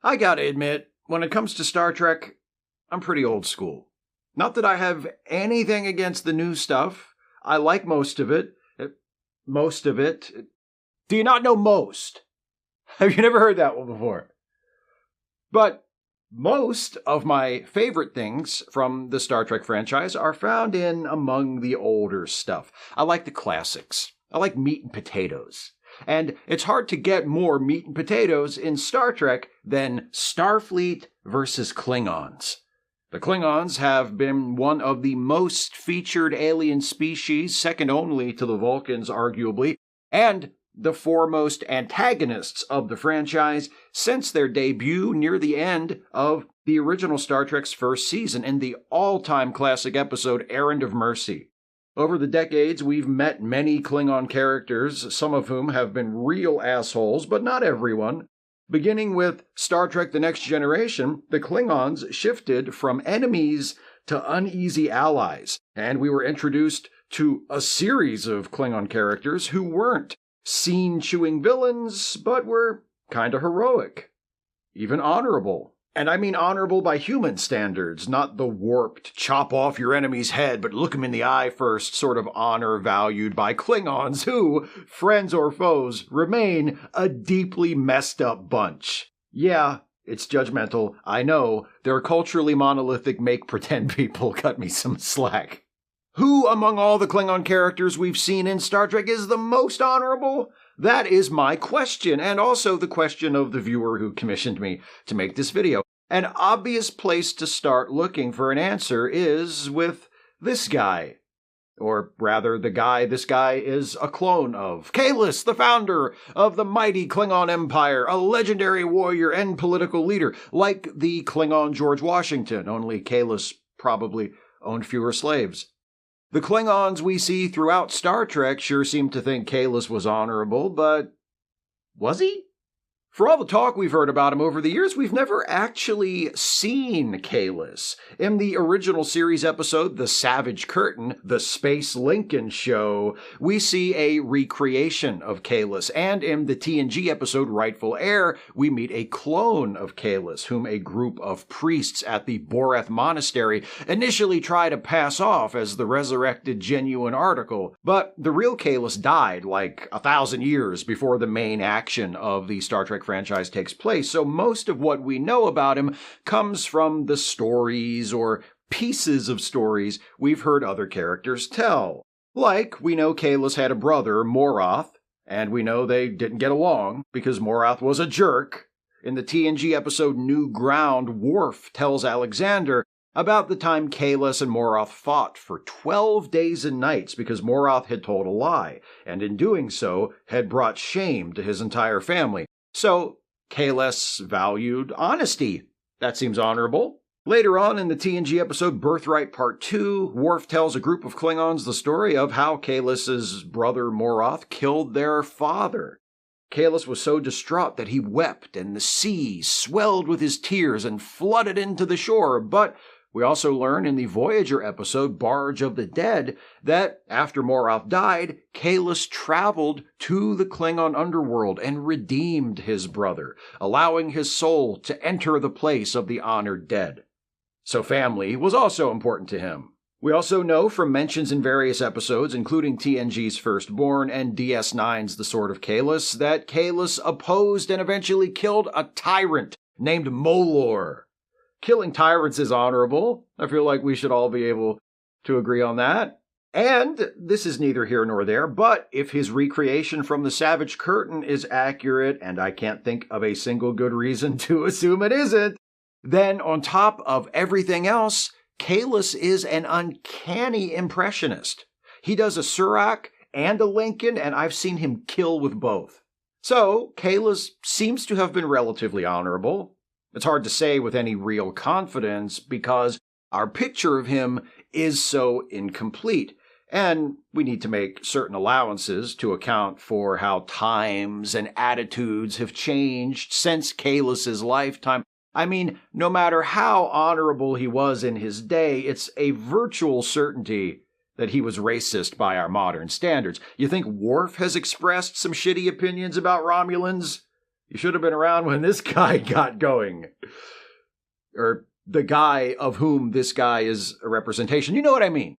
I gotta admit, when it comes to Star Trek, I'm pretty old school. Not that I have anything against the new stuff. I like most of it. Most of it. Do you not know most? Have you never heard that one before? But most of my favorite things from the Star Trek franchise are found in among the older stuff. I like the classics. I like meat and potatoes. And it's hard to get more meat and potatoes in Star Trek than Starfleet versus Klingons. The Klingons have been one of the most featured alien species, second only to the Vulcans, arguably, and the foremost antagonists of the franchise since their debut near the end of the original Star Trek's first season in the all-time classic episode Errand of Mercy. Over the decades, we've met many Klingon characters, some of whom have been real assholes, but not everyone. Beginning with Star Trek The Next Generation, the Klingons shifted from enemies to uneasy allies, and we were introduced to a series of Klingon characters who weren't scene-chewing villains, but were kinda heroic, even honorable. And I mean honorable by human standards, not the warped, chop off your enemy's head, but look him in the eye first sort of honor valued by Klingons who, friends or foes, remain a deeply messed up bunch. Yeah, it's judgmental, I know. They're culturally monolithic make-pretend people, cut me some slack. Who among all the Klingon characters we've seen in Star Trek is the most honorable? That is my question, and also the question of the viewer who commissioned me to make this video. An obvious place to start looking for an answer is with this guy. Or rather, the guy this guy is a clone of. Kahless, the founder of the mighty Klingon Empire, a legendary warrior and political leader, like the Klingon George Washington, only Kahless probably owned fewer slaves. The Klingons we see throughout Star Trek sure seem to think Kahless was honorable, but was he? For all the talk we've heard about him over the years, we've never actually seen Kahless. In the original series episode, The Savage Curtain, The Space Lincoln Show, we see a recreation of Kahless, and in the TNG episode, Rightful Heir, we meet a clone of Kahless, whom a group of priests at the Boreth Monastery initially try to pass off as the resurrected genuine article. But the real Kahless died like 1,000 years before the main action of the Star Trek franchise takes place, so most of what we know about him comes from the stories or pieces of stories we've heard other characters tell. Like, we know Kahless had a brother, Moroth, and we know they didn't get along because Moroth was a jerk. In the TNG episode New Ground, Worf tells Alexander about the time Kahless and Moroth fought for 12 days and nights because Moroth had told a lie, and in doing so had brought shame to his entire family. So, Kahless valued honesty. That seems honorable. Later on in the TNG episode Birthright Part 2, Worf tells a group of Klingons the story of how Kahless's brother Moroth killed their father. Kahless was so distraught that he wept, and the sea swelled with his tears and flooded into the shore, but we also learn in the Voyager episode, Barge of the Dead, that after Moroth died, Kahless traveled to the Klingon underworld and redeemed his brother, allowing his soul to enter the place of the honored dead. So family was also important to him. We also know from mentions in various episodes, including TNG's Firstborn and DS9's The Sword of Kahless, that Kahless opposed and eventually killed a tyrant named Molor. Killing tyrants is honorable. I feel like we should all be able to agree on that. And this is neither here nor there, but if his recreation from The Savage Curtain is accurate, and I can't think of a single good reason to assume it isn't, then on top of everything else, Kahless is an uncanny impressionist. He does a Surak and a Lincoln, and I've seen him kill with both. So, Kahless seems to have been relatively honorable. It's hard to say with any real confidence because our picture of him is so incomplete, and we need to make certain allowances to account for how times and attitudes have changed since Kahless's lifetime. I mean, no matter how honorable he was in his day, it's a virtual certainty that he was racist by our modern standards. You think Worf has expressed some shitty opinions about Romulans? You should have been around when this guy got going. Or the guy of whom this guy is a representation. You know what I mean.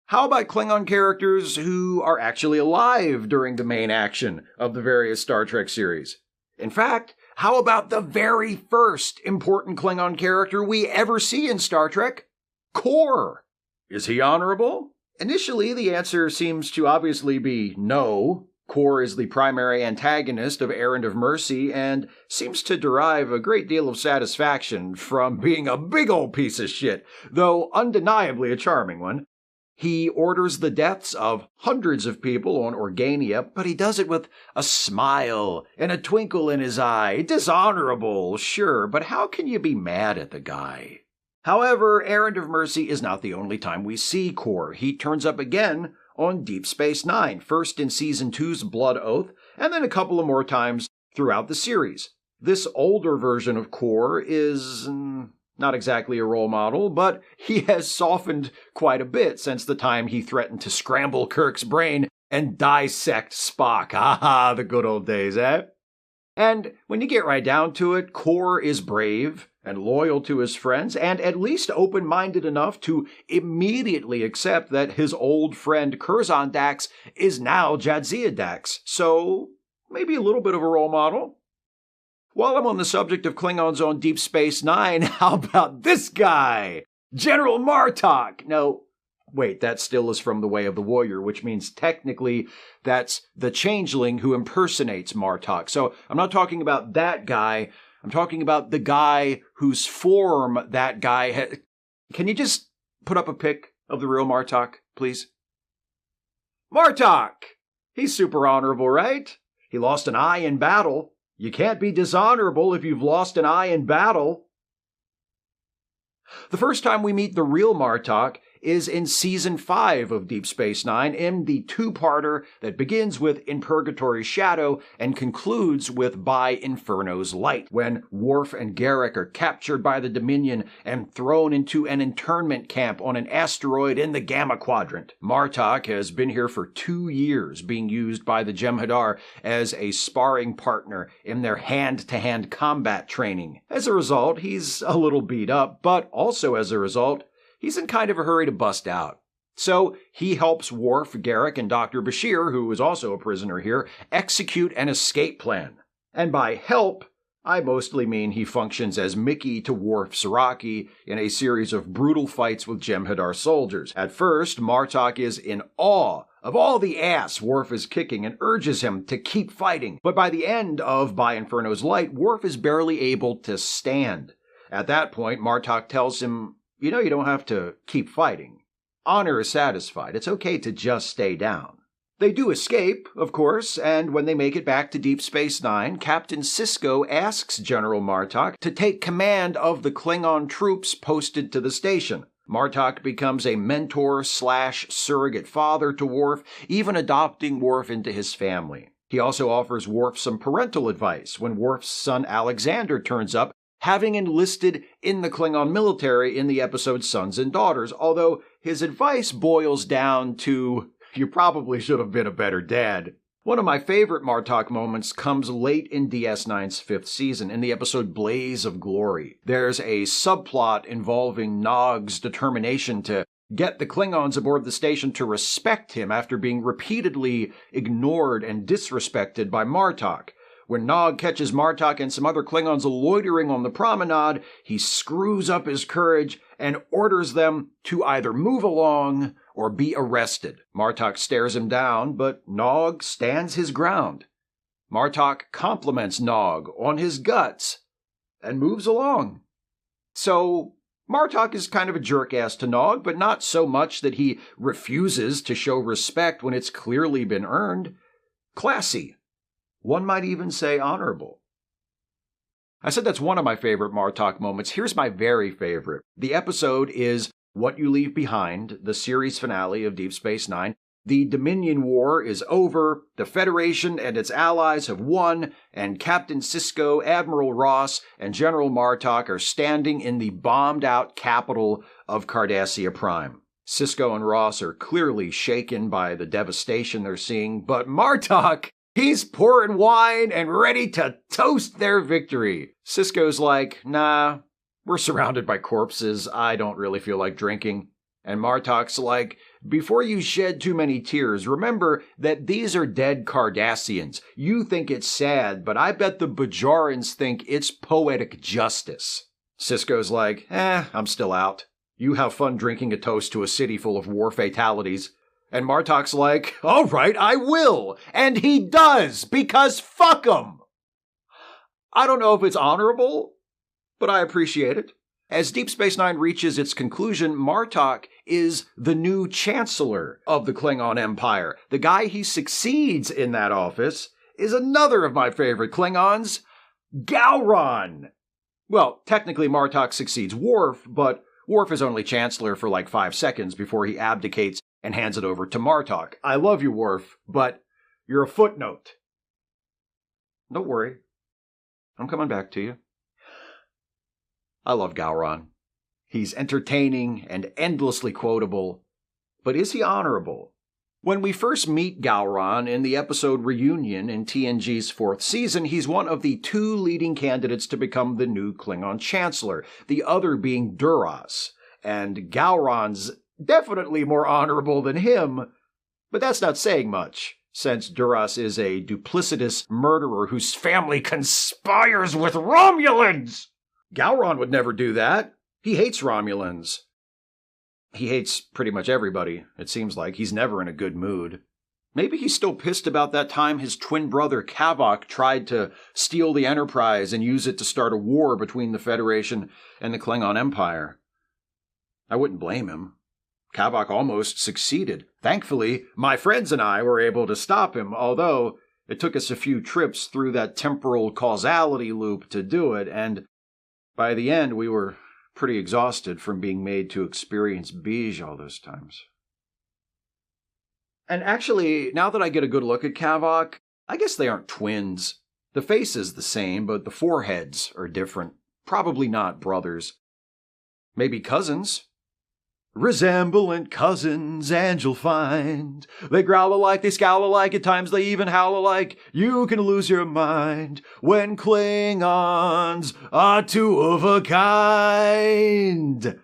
How about Klingon characters who are actually alive during the main action of the various Star Trek series? In fact, how about the very first important Klingon character we ever see in Star Trek? Kor. Is he honorable? Initially, the answer seems to obviously be no. Kor is the primary antagonist of Errand of Mercy and seems to derive a great deal of satisfaction from being a big old piece of shit, though undeniably a charming one. He orders the deaths of hundreds of people on Organia, but he does it with a smile and a twinkle in his eye. Dishonorable, sure, but how can you be mad at the guy? However, Errand of Mercy is not the only time we see Kor. He turns up again on Deep Space Nine, first in Season 2's Blood Oath, and then a couple of more times throughout the series. This older version of Kor is not exactly a role model, but he has softened quite a bit since the time he threatened to scramble Kirk's brain and dissect Spock. Ah, the good old days, eh? And when you get right down to it, Kor is brave and loyal to his friends, and at least open-minded enough to immediately accept that his old friend Curzon Dax is now Jadzia Dax. So, maybe a little bit of a role model. While I'm on the subject of Klingons on Deep Space Nine, how about this guy? General Martok! No, wait, that still is from The Way of the Warrior, which means technically that's the changeling who impersonates Martok. So I'm not talking about that guy. I'm talking about the guy whose form that guy had. Can you just put up a pic of the real Martok, please? Martok! He's super honorable, right? He lost an eye in battle. You can't be dishonorable if you've lost an eye in battle. The first time we meet the real Martok is in Season 5 of Deep Space Nine, in the two-parter that begins with In Purgatory's Shadow and concludes with By Inferno's Light, when Worf and Garak are captured by the Dominion and thrown into an internment camp on an asteroid in the Gamma Quadrant. Martok has been here for 2 years, being used by the Jem'Hadar as a sparring partner in their hand-to-hand combat training. As a result, he's a little beat up, but also as a result, he's in kind of a hurry to bust out. So he helps Worf, Garak, and Dr. Bashir, who is also a prisoner here, execute an escape plan. And by help, I mostly mean he functions as Mickey to Worf's Rocky in a series of brutal fights with Jem'Hadar soldiers. At first, Martok is in awe of all the ass Worf is kicking and urges him to keep fighting. But by the end of By Inferno's Light, Worf is barely able to stand. At that point, Martok tells him, you know, you don't have to keep fighting. Honor is satisfied. It's okay to just stay down. They do escape, of course, and when they make it back to Deep Space Nine, Captain Sisko asks General Martok to take command of the Klingon troops posted to the station. Martok becomes a mentor/surrogate father to Worf, even adopting Worf into his family. He also offers Worf some parental advice when Worf's son Alexander turns up, having enlisted in the Klingon military in the episode Sons and Daughters, although his advice boils down to, you probably should have been a better dad. One of my favorite Martok moments comes late in DS9's 5th season, in the episode Blaze of Glory. There's a subplot involving Nog's determination to get the Klingons aboard the station to respect him after being repeatedly ignored and disrespected by Martok. When Nog catches Martok and some other Klingons loitering on the promenade, he screws up his courage and orders them to either move along or be arrested. Martok stares him down, but Nog stands his ground. Martok compliments Nog on his guts and moves along. So, Martok is kind of a jerk-ass to Nog, but not so much that he refuses to show respect when it's clearly been earned. Classy. One might even say honorable. I said that's one of my favorite Martok moments. Here's my very favorite. The episode is What You Leave Behind, the series finale of Deep Space Nine. The Dominion War is over, the Federation and its allies have won, and Captain Sisko, Admiral Ross, and General Martok are standing in the bombed-out capital of Cardassia Prime. Sisko and Ross are clearly shaken by the devastation they're seeing, but Martok He's pouring wine and ready to toast their victory. Sisko's like, nah, we're surrounded by corpses. I don't really feel like drinking. And Martok's like, before you shed too many tears, remember that these are dead Cardassians. You think it's sad, but I bet the Bajorans think it's poetic justice. Sisko's like, I'm still out. You have fun drinking a toast to a city full of war fatalities. And Martok's like, all right, I will. And he does, because fuck him. I don't know if it's honorable, but I appreciate it. As Deep Space Nine reaches its conclusion, Martok is the new Chancellor of the Klingon Empire. The guy he succeeds in that office is another of my favorite Klingons, Gowron. Well, technically Martok succeeds Worf, but Worf is only Chancellor for like 5 seconds before he abdicates and hands it over to Martok. I love you, Worf, but you're a footnote. Don't worry. I'm coming back to you. I love Gowron. He's entertaining and endlessly quotable. But is he honorable? When we first meet Gowron in the episode Reunion in TNG's 4th season, he's one of the 2 leading candidates to become the new Klingon Chancellor, the other being Duras. And Gowron's definitely more honorable than him, but that's not saying much, since Duras is a duplicitous murderer whose family conspires with Romulans! Gowron would never do that. He hates Romulans. He hates pretty much everybody, it seems like. He's never in a good mood. Maybe he's still pissed about that time his twin brother Kavok tried to steal the Enterprise and use it to start a war between the Federation and the Klingon Empire. I wouldn't blame him. Kavok almost succeeded. Thankfully, my friends and I were able to stop him, although it took us a few trips through that temporal causality loop to do it, and by the end we were pretty exhausted from being made to experience beige all those times. And actually, now that I get a good look at Kavok, I guess they aren't twins. The face is the same, but the foreheads are different. Probably not brothers. Maybe cousins. Resemblant cousins, and you'll find they growl alike, they scowl alike, at times they even howl alike. You can lose your mind when Klingons are 2 of a kind.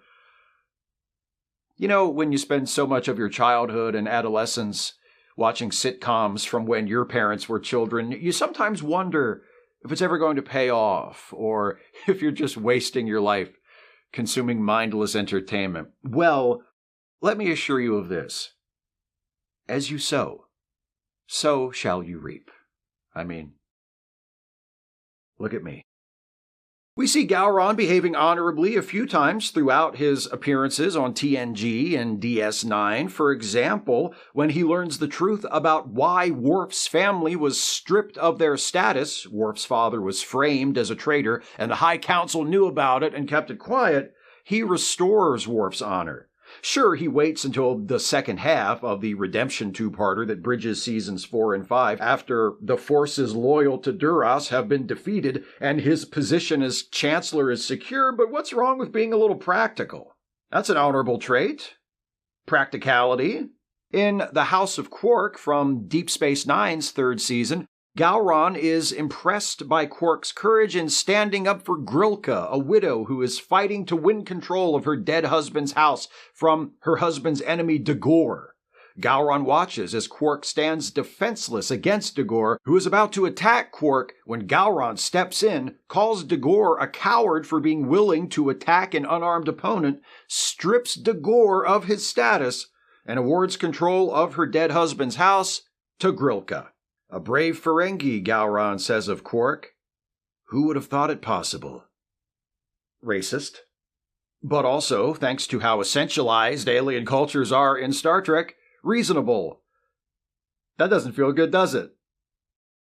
You know, when you spend so much of your childhood and adolescence watching sitcoms from when your parents were children, you sometimes wonder if it's ever going to pay off, or if you're just wasting your life consuming mindless entertainment. Well, let me assure you of this. As you sow, so shall you reap. I mean, look at me. We see Gowron behaving honorably a few times throughout his appearances on TNG and DS9. For example, when he learns the truth about why Worf's family was stripped of their status. Worf's father was framed as a traitor, and the High Council knew about it and kept it quiet. He restores Worf's honor. Sure, he waits until the second half of the Redemption 2-parter that bridges seasons 4 and 5 after the forces loyal to Duras have been defeated and his position as Chancellor is secure, but what's wrong with being a little practical? That's an honorable trait. Practicality. In The House of Quark from Deep Space Nine's 3rd season, Gowron is impressed by Quark's courage in standing up for Grilka, a widow who is fighting to win control of her dead husband's house from her husband's enemy Dagor. Gowron watches as Quark stands defenseless against Dagor, who is about to attack Quark when Gowron steps in, calls Dagor a coward for being willing to attack an unarmed opponent, strips Dagor of his status, and awards control of her dead husband's house to Grilka. A brave Ferengi, Gowron says of Quark. Who would have thought it possible? Racist. But also, thanks to how essentialized alien cultures are in Star Trek, reasonable. That doesn't feel good, does it?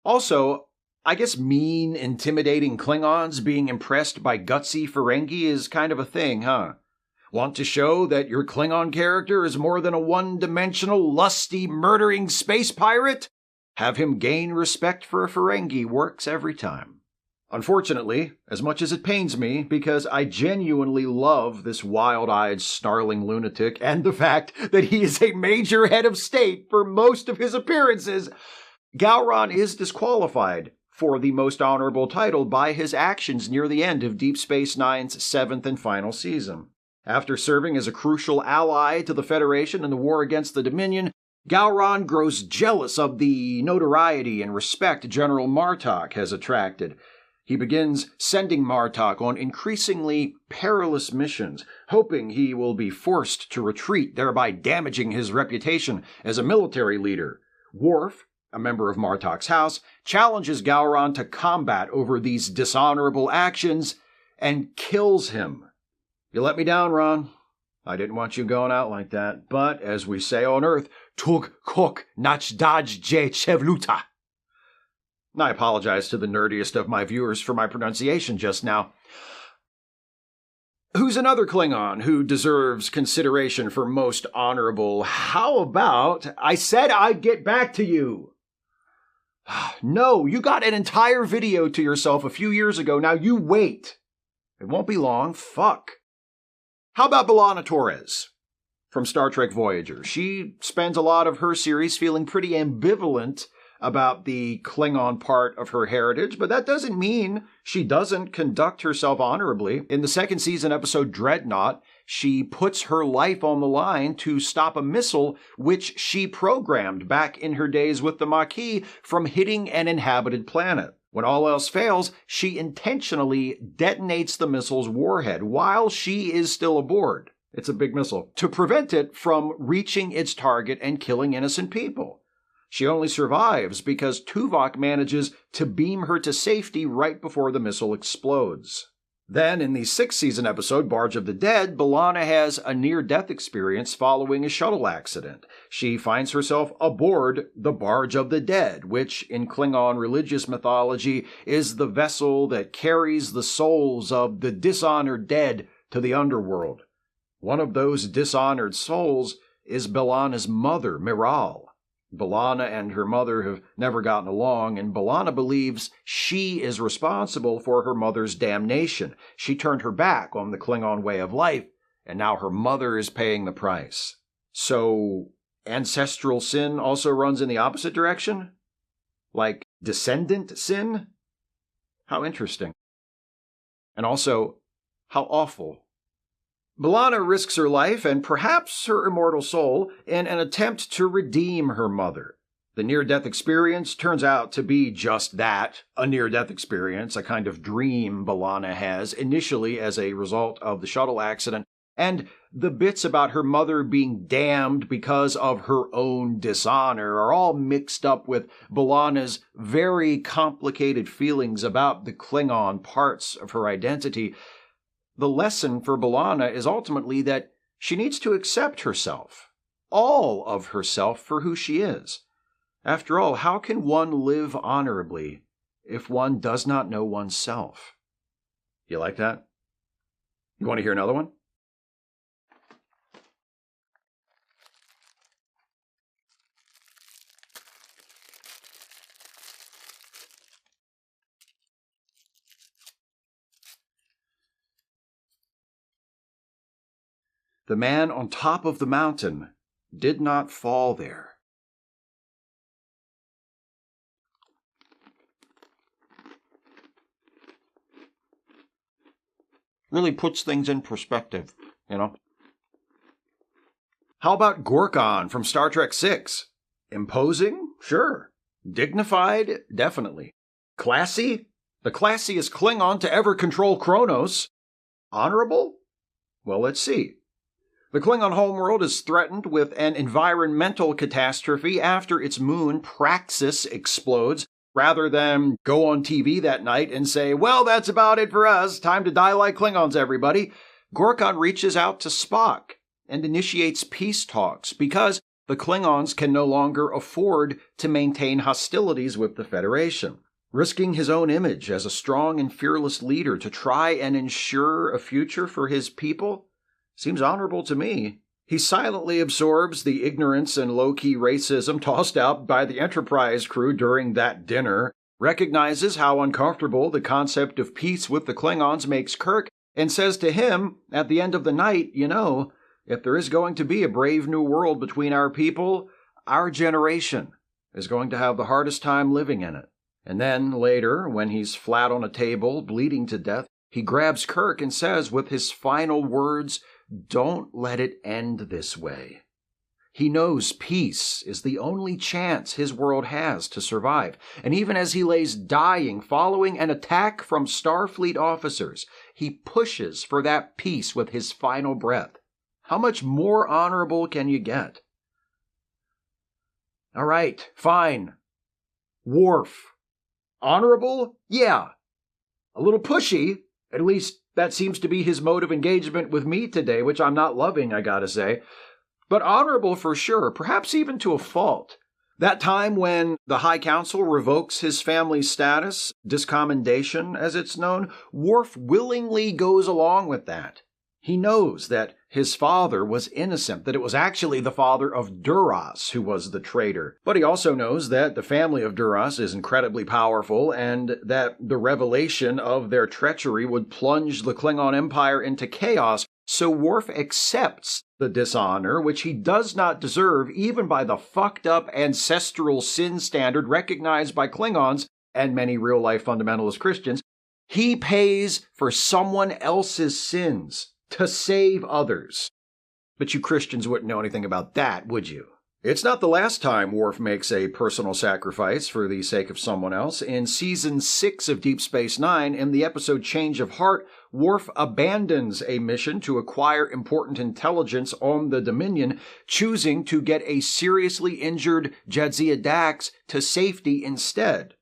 Also, I guess mean, intimidating Klingons being impressed by gutsy Ferengi is kind of a thing, huh? Want to show that your Klingon character is more than a one-dimensional, lusty, murdering space pirate? Have him gain respect for a Ferengi works every time. Unfortunately, as much as it pains me, because I genuinely love this wild-eyed, snarling lunatic and the fact that he is a major head of state for most of his appearances, Gowron is disqualified for the most honorable title by his actions near the end of Deep Space Nine's 7th and final season. After serving as a crucial ally to the Federation in the war against the Dominion, Gowron grows jealous of the notoriety and respect General Martok has attracted. He begins sending Martok on increasingly perilous missions, hoping he will be forced to retreat, thereby damaging his reputation as a military leader. Worf, a member of Martok's house, challenges Gowron to combat over these dishonorable actions and kills him. You let me down, Ron. I didn't want you going out like that, but as we say on Earth, Tug kok nach daj je chevluta. I apologize to the nerdiest of my viewers for my pronunciation just now. Who's another Klingon who deserves consideration for most honorable? How about, I said I'd get back to you. No, you got an entire video to yourself a few years ago. Now you wait. It won't be long. Fuck. How about B'Elanna Torres from Star Trek Voyager? She spends a lot of her series feeling pretty ambivalent about the Klingon part of her heritage, but that doesn't mean she doesn't conduct herself honorably. In the second season episode Dreadnought, she puts her life on the line to stop a missile which she programmed back in her days with the Maquis from hitting an inhabited planet. When all else fails, she intentionally detonates the missile's warhead while she is still aboard. It's a big missile. To prevent it from reaching its target and killing innocent people. She only survives because Tuvok manages to beam her to safety right before the missile explodes. Then, in the sixth season episode, Barge of the Dead, B'Elanna has a near-death experience following a shuttle accident. She finds herself aboard the Barge of the Dead, which, in Klingon religious mythology, is the vessel that carries the souls of the dishonored dead to the underworld. One of those dishonored souls is B'Elanna's mother, Miral. B'Elanna and her mother have never gotten along, and B'Elanna believes she is responsible for her mother's damnation. She turned her back on the Klingon way of life, and now her mother is paying the price. So, ancestral sin also runs in the opposite direction? Like descendant sin? How interesting. And also, how awful. B'Elanna risks her life and perhaps her immortal soul in an attempt to redeem her mother. The near-death experience turns out to be just that, a near-death experience, a kind of dream B'Elanna has initially as a result of the shuttle accident, and the bits about her mother being damned because of her own dishonor are all mixed up with B'Elanna's very complicated feelings about the Klingon parts of her identity. The lesson for B'Elanna is ultimately that she needs to accept herself, all of herself, for who she is. After all, how can one live honorably if one does not know oneself? You like that? You want to hear another one? The man on top of the mountain did not fall there. Really puts things in perspective, you know? How about Gorkon from Star Trek VI? Imposing? Sure. Dignified? Definitely. Classy? The classiest Klingon to ever control Kronos. Honorable? Well, let's see. The Klingon homeworld is threatened with an environmental catastrophe after its moon, Praxis, explodes. Rather than go on TV that night and say, well, that's about it for us, time to die like Klingons, everybody, Gorkon reaches out to Spock and initiates peace talks because the Klingons can no longer afford to maintain hostilities with the Federation. Risking his own image as a strong and fearless leader to try and ensure a future for his people seems honorable to me. He silently absorbs the ignorance and low-key racism tossed out by the Enterprise crew during that dinner, recognizes how uncomfortable the concept of peace with the Klingons makes Kirk, and says to him, at the end of the night, you know, if there is going to be a brave new world between our people, our generation is going to have the hardest time living in it. And then, later, when he's flat on a table, bleeding to death, he grabs Kirk and says with his final words, "Don't let it end this way." He knows peace is the only chance his world has to survive. And even as he lays dying following an attack from Starfleet officers, he pushes for that peace with his final breath. How much more honorable can you get? All right, fine. Worf. Honorable? Yeah. A little pushy. At least that seems to be his mode of engagement with me today, which I'm not loving, I gotta say. But honorable for sure, perhaps even to a fault. That time when the High Council revokes his family's status, discommendation as it's known, Worf willingly goes along with that. He knows that his father was innocent, that it was actually the father of Duras who was the traitor. But he also knows that the family of Duras is incredibly powerful and that the revelation of their treachery would plunge the Klingon Empire into chaos. So Worf accepts the dishonor, which he does not deserve even by the fucked up ancestral sin standard recognized by Klingons and many real-life fundamentalist Christians. He pays for someone else's sins to save others. But you Christians wouldn't know anything about that, would you? It's not the last time Worf makes a personal sacrifice for the sake of someone else. In Season 6 of Deep Space Nine, in the episode Change of Heart, Worf abandons a mission to acquire important intelligence on the Dominion, choosing to get a seriously injured Jadzia Dax to safety instead.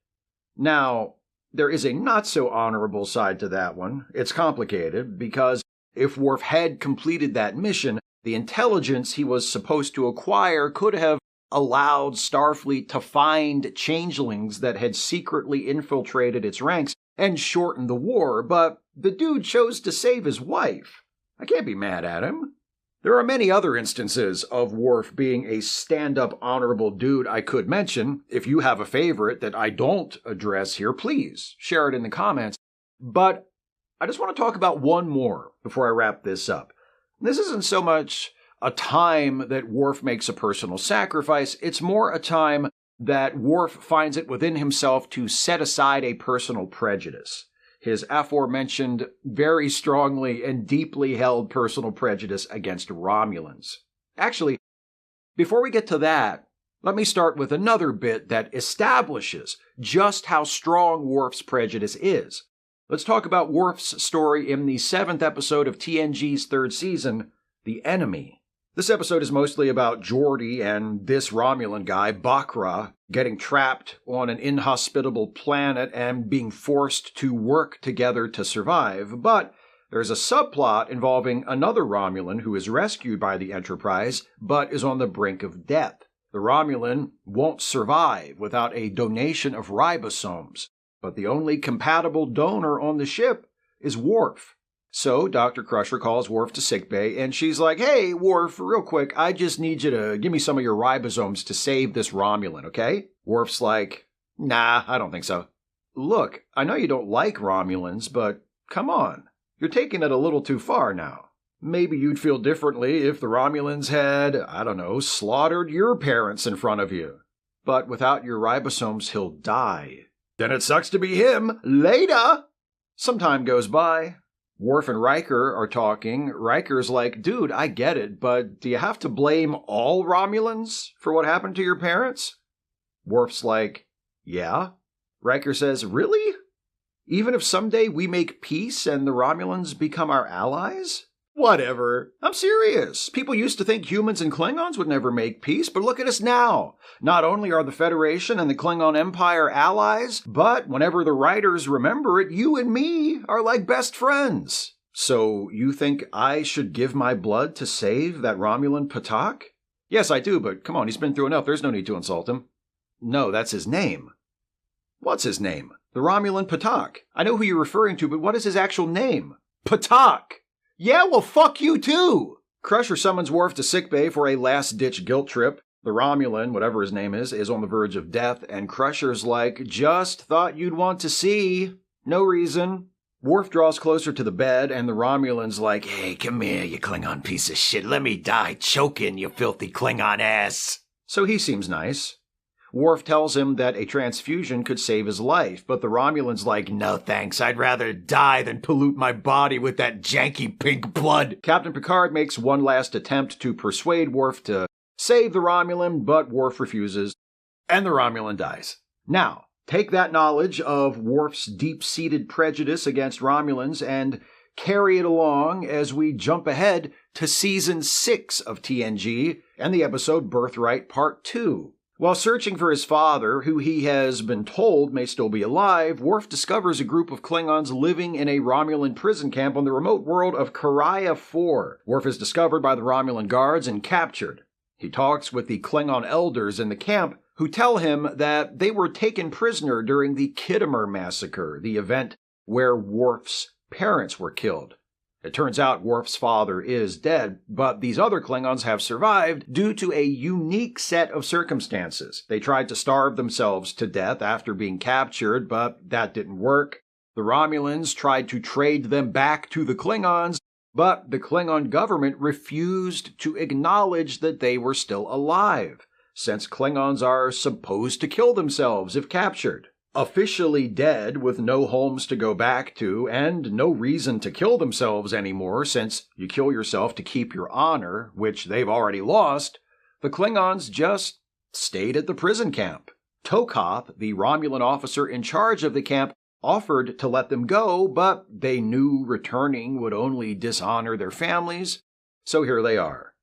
Now, there is a not-so-honorable side to that one. It's complicated, because if Worf had completed that mission, the intelligence he was supposed to acquire could have allowed Starfleet to find changelings that had secretly infiltrated its ranks and shortened the war, but the dude chose to save his wife. I can't be mad at him. There are many other instances of Worf being a stand-up honorable dude I could mention. If you have a favorite that I don't address here, please share it in the comments. But I just want to talk about one more before I wrap this up. This isn't so much a time that Worf makes a personal sacrifice, it's more a time that Worf finds it within himself to set aside a personal prejudice. His aforementioned, very strongly and deeply held personal prejudice against Romulans. Actually, before we get to that, let me start with another bit that establishes just how strong Worf's prejudice is. Let's talk about Worf's story in the 7th episode of TNG's 3rd season, The Enemy. This episode is mostly about Geordi and this Romulan guy, Bakra, getting trapped on an inhospitable planet and being forced to work together to survive. But there's a subplot involving another Romulan who is rescued by the Enterprise, but is on the brink of death. The Romulan won't survive without a donation of ribosomes. But the only compatible donor on the ship is Worf. So Dr. Crusher calls Worf to sickbay, and she's like, "Hey, Worf, real quick, I just need you to give me some of your ribosomes to save this Romulan, okay?" Worf's like, "Nah, I don't think so." "Look, I know you don't like Romulans, but come on. You're taking it a little too far now. Maybe you'd feel differently if the Romulans had, I don't know, slaughtered your parents in front of you. But without your ribosomes, he'll die. Then it sucks to be him. Later!" Some time goes by. Worf and Riker are talking. Riker's like, "Dude, I get it, but do you have to blame all Romulans for what happened to your parents?" Worf's like, "Yeah." Riker says, "Really? Even if someday we make peace and the Romulans become our allies?" "Whatever. I'm serious. People used to think humans and Klingons would never make peace, but look at us now. Not only are the Federation and the Klingon Empire allies, but whenever the writers remember it, you and me are like best friends. So you think I should give my blood to save that Romulan Patak?" "Yes, I do, but come on, he's been through enough. There's no need to insult him." "No, that's his name." "What's his name?" "The Romulan Patak. I know who you're referring to, but what is his actual name?" "Patak." "Yeah, well, fuck you too!" Crusher summons Worf to sickbay for a last-ditch guilt trip. The Romulan, whatever his name is on the verge of death, and Crusher's like, "Just thought you'd want to see. No reason." Worf draws closer to the bed, and the Romulan's like, "Hey, come here, you Klingon piece of shit. Let me die choking, you filthy Klingon ass." So he seems nice. Worf tells him that a transfusion could save his life, but the Romulan's like, no thanks, I'd rather die than pollute my body with that janky pink blood. Captain Picard makes one last attempt to persuade Worf to save the Romulan, but Worf refuses, and the Romulan dies. Now, take that knowledge of Worf's deep-seated prejudice against Romulans and carry it along as we jump ahead to Season 6 of TNG and the episode Birthright Part 2. While searching for his father, who he has been told may still be alive, Worf discovers a group of Klingons living in a Romulan prison camp on the remote world of Karaya 4. Worf is discovered by the Romulan guards and captured. He talks with the Klingon elders in the camp, who tell him that they were taken prisoner during the Khitomer massacre, the event where Worf's parents were killed. It turns out Worf's father is dead, but these other Klingons have survived due to a unique set of circumstances. They tried to starve themselves to death after being captured, but that didn't work. The Romulans tried to trade them back to the Klingons, but the Klingon government refused to acknowledge that they were still alive, since Klingons are supposed to kill themselves if captured. Officially dead with no homes to go back to and no reason to kill themselves anymore since you kill yourself to keep your honor, which they've already lost, the Klingons just stayed at the prison camp. Tokoth, the Romulan officer in charge of the camp, offered to let them go, but they knew returning would only dishonor their families, so here they are.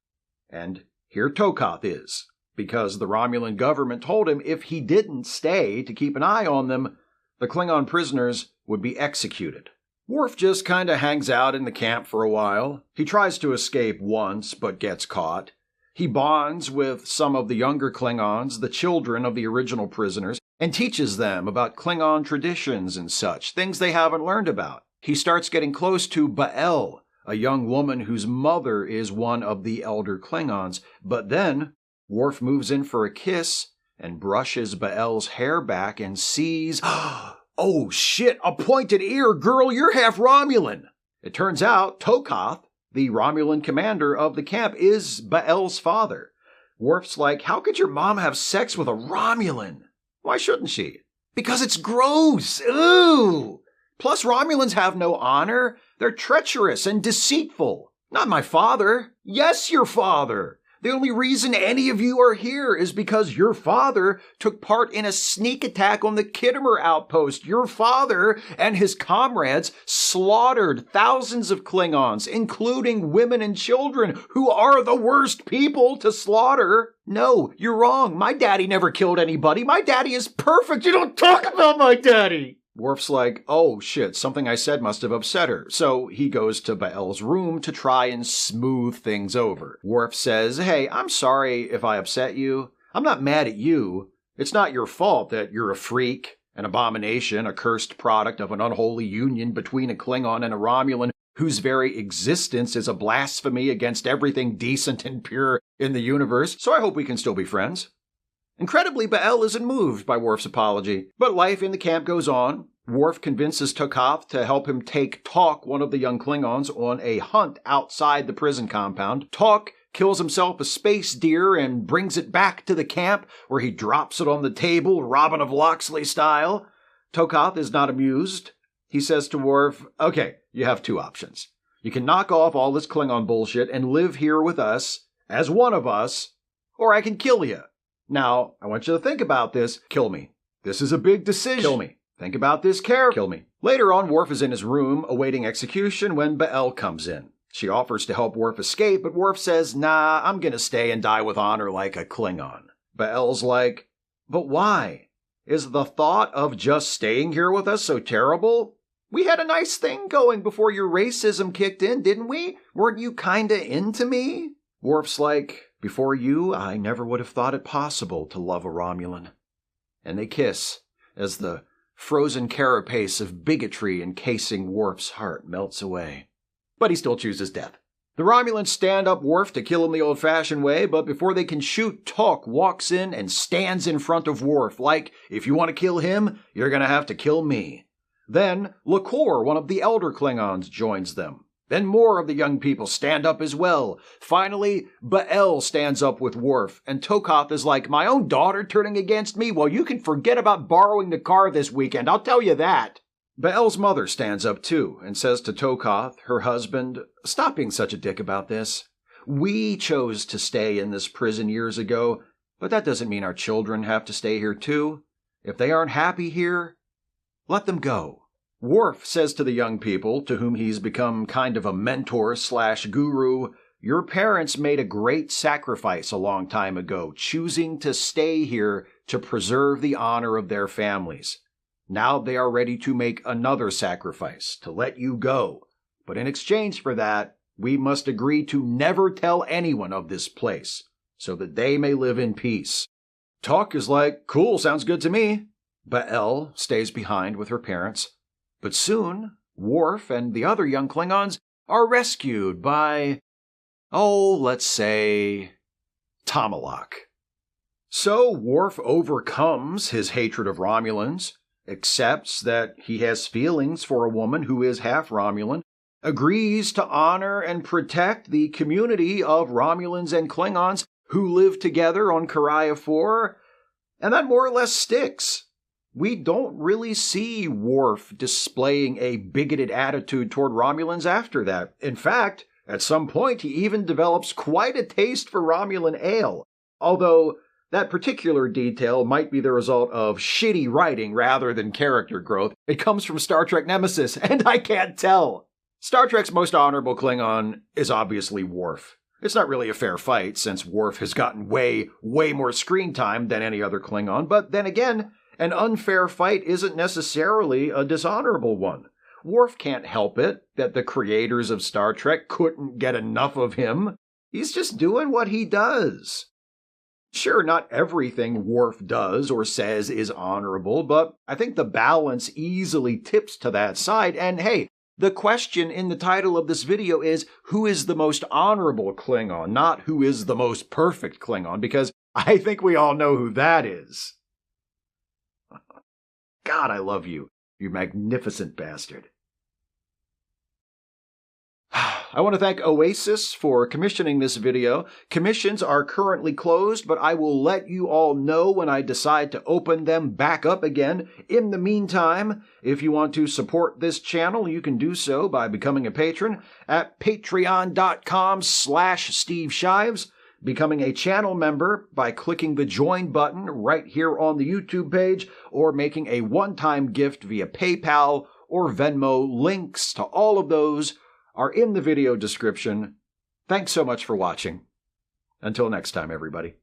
And here Tokoth is, because the Romulan government told him if he didn't stay to keep an eye on them, the Klingon prisoners would be executed. Worf just kinda hangs out in the camp for a while. He tries to escape once, but gets caught. He bonds with some of the younger Klingons, the children of the original prisoners, and teaches them about Klingon traditions and such, things they haven't learned about. He starts getting close to Ba'el, a young woman whose mother is one of the elder Klingons, but then Worf moves in for a kiss and brushes Ba'el's hair back and sees, oh shit, a pointed ear, girl, you're half Romulan. It turns out Tokoth, the Romulan commander of the camp, is Ba'el's father. Worf's like, how could your mom have sex with a Romulan? Why shouldn't she? Because it's gross. Ooh. Plus, Romulans have no honor. They're treacherous and deceitful. Not my father. Yes, your father. The only reason any of you are here is because your father took part in a sneak attack on the Khitomer outpost. Your father and his comrades slaughtered thousands of Klingons, including women and children, who are the worst people to slaughter. No, you're wrong. My daddy never killed anybody. My daddy is perfect. You don't talk about my daddy. Worf's like, oh shit, something I said must have upset her. So he goes to Ba'el's room to try and smooth things over. Worf says, hey, I'm sorry if I upset you. I'm not mad at you. It's not your fault that you're a freak, an abomination, a cursed product of an unholy union between a Klingon and a Romulan whose very existence is a blasphemy against everything decent and pure in the universe. So I hope we can still be friends. Incredibly, Ba'el isn't moved by Worf's apology, but life in the camp goes on. Worf convinces Tokoth to help him take Tok, one of the young Klingons, on a hunt outside the prison compound. Tok kills himself a space deer and brings it back to the camp, where he drops it on the table, Robin of Locksley style. Tokoth is not amused. He says to Worf, okay, you have two options. You can knock off all this Klingon bullshit and live here with us, as one of us, or I can kill you. Now, I want you to think about this. Kill me. This is a big decision. Kill me. Think about this carefully. Kill me. Later on, Worf is in his room awaiting execution when Ba'el comes in. She offers to help Worf escape, but Worf says, nah, I'm gonna stay and die with honor like a Klingon. Ba'el's like, but why? Is the thought of just staying here with us so terrible? We had a nice thing going before your racism kicked in, didn't we? Weren't you kinda into me? Worf's like, before you, I never would have thought it possible to love a Romulan. And they kiss as the frozen carapace of bigotry encasing Worf's heart melts away. But he still chooses death. The Romulans stand up Worf to kill him the old-fashioned way, but before they can shoot, Tok walks in and stands in front of Worf, like, if you want to kill him, you're gonna have to kill me. Then, Lakor, one of the elder Klingons, joins them. Then more of the young people stand up as well. Finally, Bael stands up with Worf, and Tokoth is like, "My own daughter turning against me? Well, you can forget about borrowing the car this weekend, I'll tell you that." Bael's mother stands up too, and says to Tokoth, her husband, "Stop being such a dick about this. We chose to stay in this prison years ago, but that doesn't mean our children have to stay here too. If they aren't happy here, let them go." Worf says to the young people, to whom he's become kind of a mentor/guru, "Your parents made a great sacrifice a long time ago, choosing to stay here to preserve the honor of their families. Now they are ready to make another sacrifice, to let you go. But in exchange for that, we must agree to never tell anyone of this place, so that they may live in peace." Tok is like, "Cool, sounds good to me." Bael stays behind with her parents. But soon, Worf and the other young Klingons are rescued by, let's say, Tomalak. So Worf overcomes his hatred of Romulans, accepts that he has feelings for a woman who is half Romulan, agrees to honor and protect the community of Romulans and Klingons who live together on Karaya 4, and that more or less sticks. We don't really see Worf displaying a bigoted attitude toward Romulans after that. In fact, at some point he even develops quite a taste for Romulan ale, although that particular detail might be the result of shitty writing rather than character growth. It comes from Star Trek Nemesis, and I can't tell. Star Trek's most honorable Klingon is obviously Worf. It's not really a fair fight, since Worf has gotten way more screen time than any other Klingon, but then again, an unfair fight isn't necessarily a dishonorable one. Worf can't help it that the creators of Star Trek couldn't get enough of him. He's just doing what he does. Sure, not everything Worf does or says is honorable, but I think the balance easily tips to that side. And hey, the question in the title of this video is, who is the most honorable Klingon, not who is the most perfect Klingon, because I think we all know who that is. God, I love you, you magnificent bastard. I want to thank Oasis for commissioning this video. Commissions are currently closed, but I will let you all know when I decide to open them back up again. In the meantime, if you want to support this channel, you can do so by becoming a patron at patreon.com/Steve Shives, becoming a channel member by clicking the join button right here on the YouTube page, or making a one-time gift via PayPal or Venmo. Links to all of those are in the video description. Thanks so much for watching. Until next time, everybody.